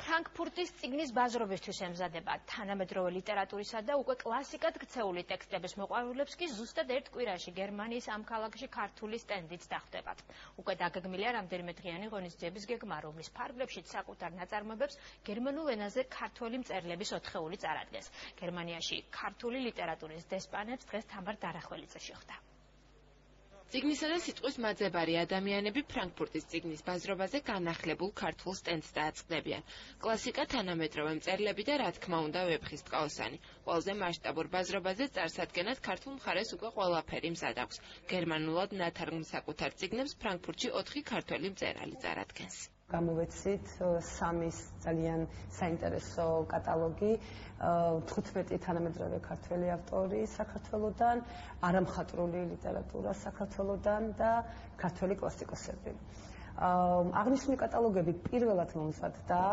ფრანკფურტის წიგნის ბაზრობისთვის ემზადება თანამედროვე ლიტერატურისა და უკვე კლასიკად ქცეული ტექსტების მოყვარულებს კი ზუსტად ერთ კვირაში გერმანიის ამ ქალაქში ქართული სტენდიც დახვდებათ. უკვე დაგეგმილია რამდენიმე დღიანი ღონისძიების გეგმა, რომლის ფარგლებშიც საკუთარ ნაწარმოებებს გერმანულ ენაზე ქართველი მწერლების ოთხეული წარადგენს. გერმანიაში ქართული ლიტერატურის დესპანებს დღეს თამარ დარახველიძე შეხვდა. წიგნისა და სიტყვის მაძებარი ადამიანები ფრანკფურტის წიგნის ბაზრობაზე განახლებულ ქართულ სტენდს დააწყდებიან. კლასიკა, თანამედროვე მწერლები და რა თქმა უნდა ვეფხისტ ყაოსანი. ყველაზე მასშტაბურ ბაზრობაზე წარსადგენად ქართულ მხარეს უკვე ყველაფერი მზად აქვს. გერმანულად ნათარგმნ საკუთარ წიგნებს ფრანკფურტში 4 ქართველი მწერალი წარადგენს. გამოვეცით 3 ძალიან საინტერესო კატალოგი, 15 თანამედროვე ქართველი ავტორი საქართველოდან, არამხატვრული ლიტერატურა საქართველოდან და ქართველი კლასიკოსები. აღნიშნული კატალოგები პირველად მომზადდა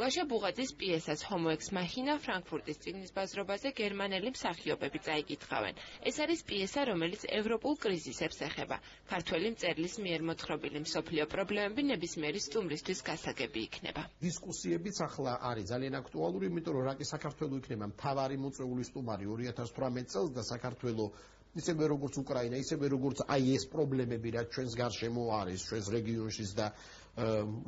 ლაშა ბუღაძის პიესას Homo ex machina ფრანკფურტის წიგნის ბაზრობაზე გერმანელი მსახიობები წაიკითხავენ. ეს არის პიესა, რომელიც ევროპულ კრიზისებს ეხება. ქართველი მწერლის მიერ მოთხრობილი მსოფლიო პრობლემები ნებისმიერი სტუმრისთვის გასაგები იქნება. დისკუსიებიც ახლა არის ძალიან აქტუალური, იმიტომ რომ რაკი საქართველო იქნება მთავარი მოწვეული სტუმარი 2018 წელს და საქართველო ისევე როგორც უკრაინა, ისევე როგორც აი ეს პრობლემები, რაც ჩვენს გარშემო არის, ჩვენს რეგიონშიც და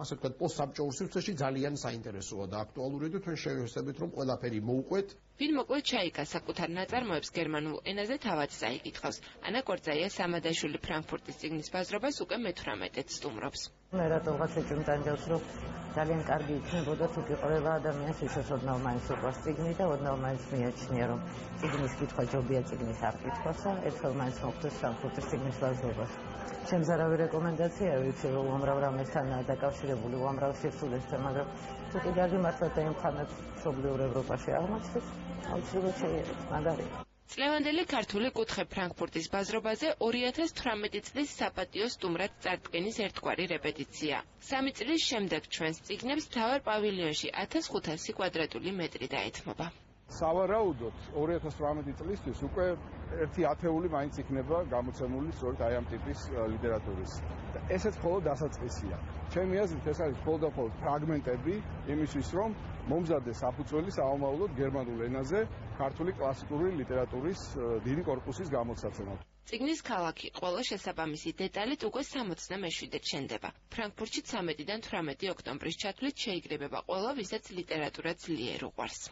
ასე ვთქვათ, პოსტსაბჭოურ სივრცეში ძალიან საინტერესოა და აქტუალურია და თქვენ შევეხსენებთ, რომ ყველაფერი მოუყვეთ. ვინ მოკლედ ჩაიკა საკუთარ ნაწარმოებს გერმანულ ენაზე თავად წაიკითხავს. ანა კორძაია სამადაშვილი ფრანკფურტის წიგნის ბაზრობას უკვე მე-18-ით სტუმრობს. მე რატომღაც ეჭვმტანჯავს, რომ ძალიან კარგი იქნებოდა თუ გიყოლება ადამიანს ისე ოდნავ მაინც უყვარს წიგნი და ოდნავ მაინც მიაჩნია, რომ წიგნის კითხვა ჯობია წიგნის არ კითხვასა, ერთხელ მაინც მოხდეს ფრანკფურტის წიგნის ბაზრობას. ჩემს არავი რეკომენდაცია ვიცი, რომ უამრავ რამესთანაა დაკავშირებული, უამრავ სირთულესთან, მაგრამ თუ კიდე აგიმართლეთ და იმ ხანებს მშობლიურ ევროპაში აღმოჩნდეს, აუცილებლად შეიძლება, მაგარია. წლევანდელი ქართული კუთხე ფრანკფურტის ბაზრობაზე 2018 წლის საპატიო სტუმრად წარდგენის ერთგვარი რეპეტიცია. 3 წლის შემდეგ ჩვენს წიგნებს მთავარ პავილიონში 1500 კვადრატული მეტრი დაეთმობა. სავარაუდოდ 2018 წლისთვის უკვე ერთი ათეული მაინც იქნება გამოცემული სწორედ აი ამ ტიპის ლიტერატურის. ესეც მხოლოდ დასაწყისია. ჩემი აზრით ეს არის მხოლოდ და მხოლოდ ფრაგმენტები იმისთვის, რომ მომზადდეს საფუძველი საომავლოდ გერმანულ ენაზე ქართული კლასიკური ლიტერატურის დიდი კორპუსის გამოცაცემად. წიგნის ქალაქი ყველა შესაბამისი დეტალით უკვე 67-ით შენდება. ფრანკფურტში 13-დან 18 ოქტომბრის ჩათვლით შეიგრებება ყველა, ვისაც ლიტერატურა ძლიერ უყვარს.